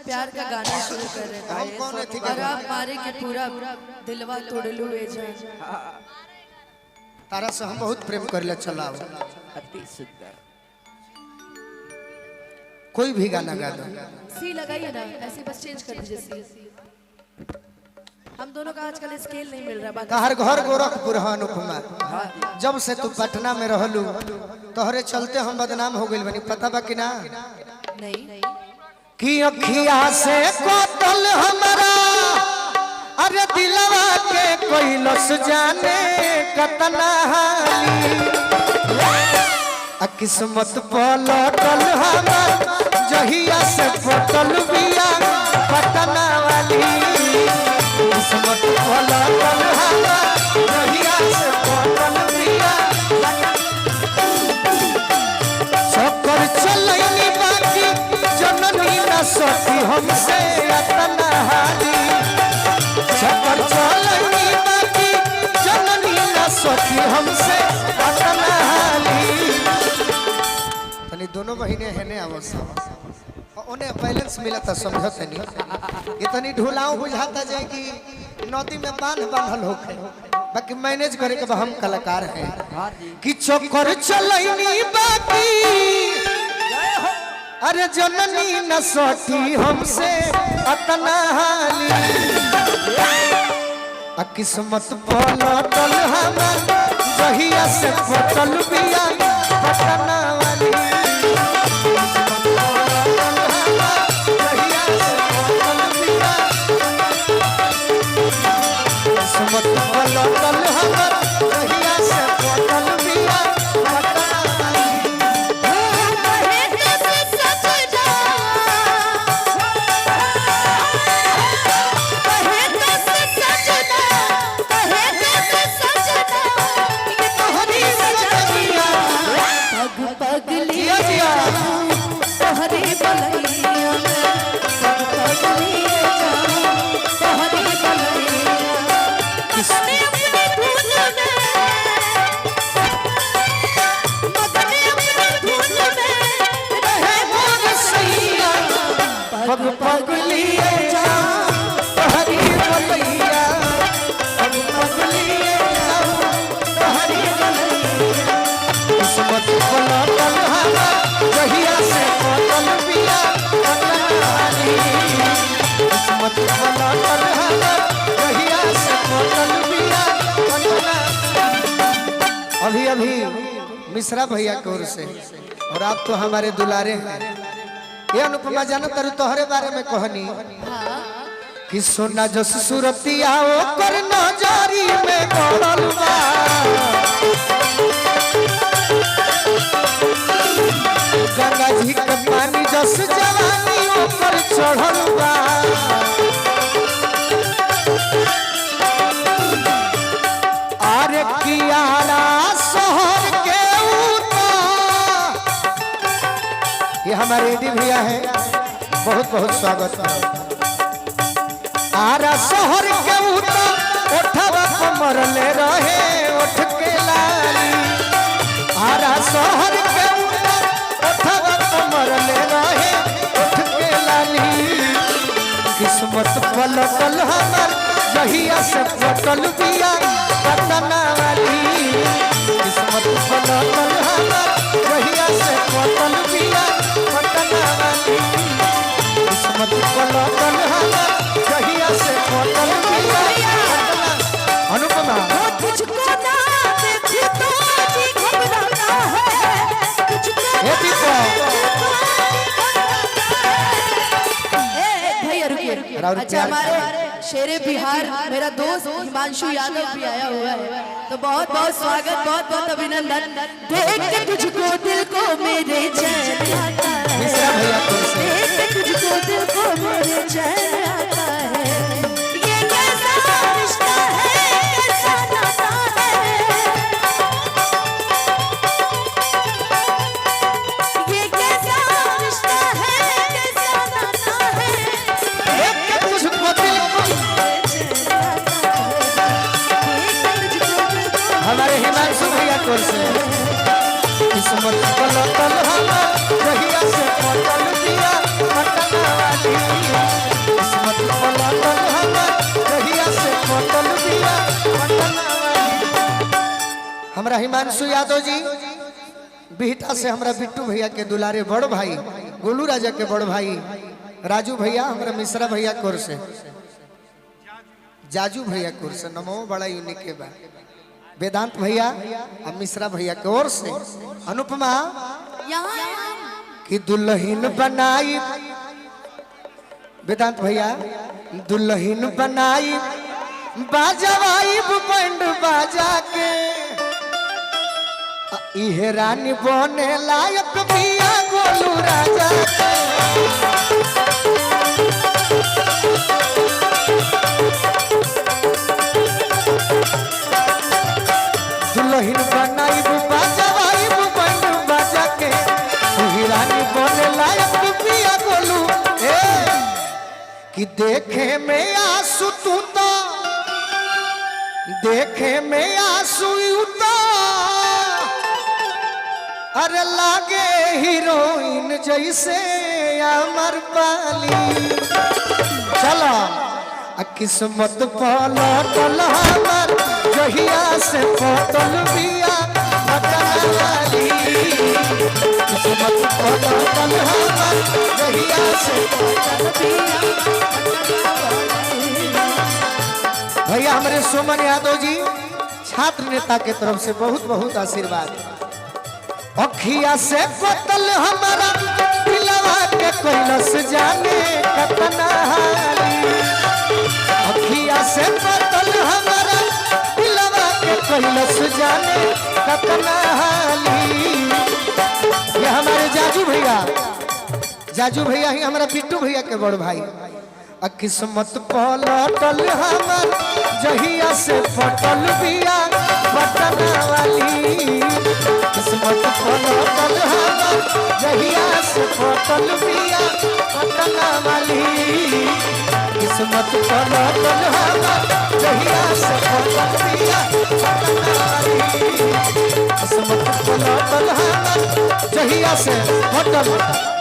प्यार का गाना शुरू कर रहे थे और आप मारे के पूरा दिलवा तोड़ लुए जाए। तारा से हम बहुत प्रेम करले चलाओ। अति सुंदर कोई भी गाना गा दो। सी लगाइए ना, ऐसे बस चेंज कर दीजिए सी। हम दोनों का आजकल स्केल नहीं मिल रहा। तहर घर गोरखपुर है अनुपमा। जब से तू पटना में रहलू तोहरे चलते हम बदनाम हो गइल बनी, पता बा कि ना? नहीं कि अखिया से कोतल हमारा अरे दिलवा के कोई लस जाने कतना हाली किस्मत पलटल हमार जहिया से पटल बिया पटना वाली। किस्मत पलटल हमार जहिया से पटल बिया चक्कर चलैनी बाकी जननी न सती हमसे अतना हाली। चक्कर चलैनी बाकी जननी न सती हमसे अतना हाली। तनी दोनों महीने है ने अवश्य उन्हें बैलेंस मिला था, समझते नहीं इतनी ढुलाऊ बुझाता जाए कि नदी में बांध बांधल होके, बाकी मैनेज करे के हम कलाकार हैं। कि चक्कर चलैनी बाकी अरे जननी न सती हमसे अतना हाली। किस्मत पलटल हमार जहिया से पटल बिया पटना वाली। किस्मत पलटल हमार जहिया से पटल बिया पटना वाली। अभी अभी मिश्रा भैया की ओर से और आप तो हमारे दुलारे हैं। ये अनुपमा जानो तरु तोहरे बारे में कहनी कि सोना जस सूरतिया ओकर नजरी में गड़ल बा। गंगा जी के पानी जस जवानी ओकर चढ़ल बा। अरे कियारा शहर के ये हमारे एडी भैया है, बहुत बहुत स्वागत है। आरा शहर के उठवा कमर ले रहे उठ के लाली। आरा शहर के उठवा कमर ले रहे उठ के लाली। किस्मत पलटल हमार जहिया से पटल बिया पटना वाली। किस्मत पलटल हमार जहिया से पटल बिया पटना वाली। किस्मत पलटल हमार जहिया से पटल बिया पटना। अनुपमा तुझको ना देखी तो जी घबराता है, हे दीपा भैया रुकिए। अच्छा हमारे शेरे बिहार मेरा दोस्त हिमांशु यादव भी आया हुआ है, तो बहुत बहुत स्वागत, बहुत बहुत अभिनंदन। देख के तुझको दिल को मेरे चैन आता है, देख के तुझको दिल को मेरे चैन आता है। ये कैसा रिश्ता है, कैसा नाता है, ये कैसा रिश्ता है, कैसा नाता है। देख के तुझको दिल हमारे हिमांशु भैया को से किस्मत पलटल हमार जहिया से पटल बिया पटना वाली। हमरा हिमांशु यादव जी बिहटा से हमरा बिट्टू भैया के दुलारे बड़ भाई गोलू राजा के बड़ भाई राजू भैया हमरा मिश्रा भैया कोर से जाजू भैया कोर से नमो बड़ा यूनिक के बा वेदांत भैया और मिश्रा भैया के ओर से अनुपमा कि दुल्हन बनाई वेदांत भैया दुल्हन बनाई बाजवाई बैंड बाजा के इहे रानी बने लायक बिया गोलू राजा दुल्हन बनाई बाजवाई बैंड बाजा के इहे रानी बने लायक बिया गोलू कि देखे में आंसू तू तो देखे में आंसू उता अरे लागे हीरोइन जैसे अमर पाली चलो किस्मत पलटल हमर जहिया से पतल बिया वाली किस्मत पलटल हमर जहिया से पतल बिया भैया हमारे सुमन यादव जी छात्र नेता के तरफ से बहुत बहुत आशीर्वाद अखिया से कतल हमारा दिलवा के कैलस जाने कतना हाली अखिया से कतल हमारा दिलवा के कैलस जाने कतना हाली ये हमारे जाजू भैया ही हमारा बिट्टू भैया के बड़ भाई किस्मत पलटल हमर जहिया से फटल बिया बटना वाली किस्मत पलटल हमर जहिया से फटल बिया बटना वाली किस्मत पलटल हमर जहिया से फटल बिया बटना वाली किस्मत पलटल हमर जहिया से फटल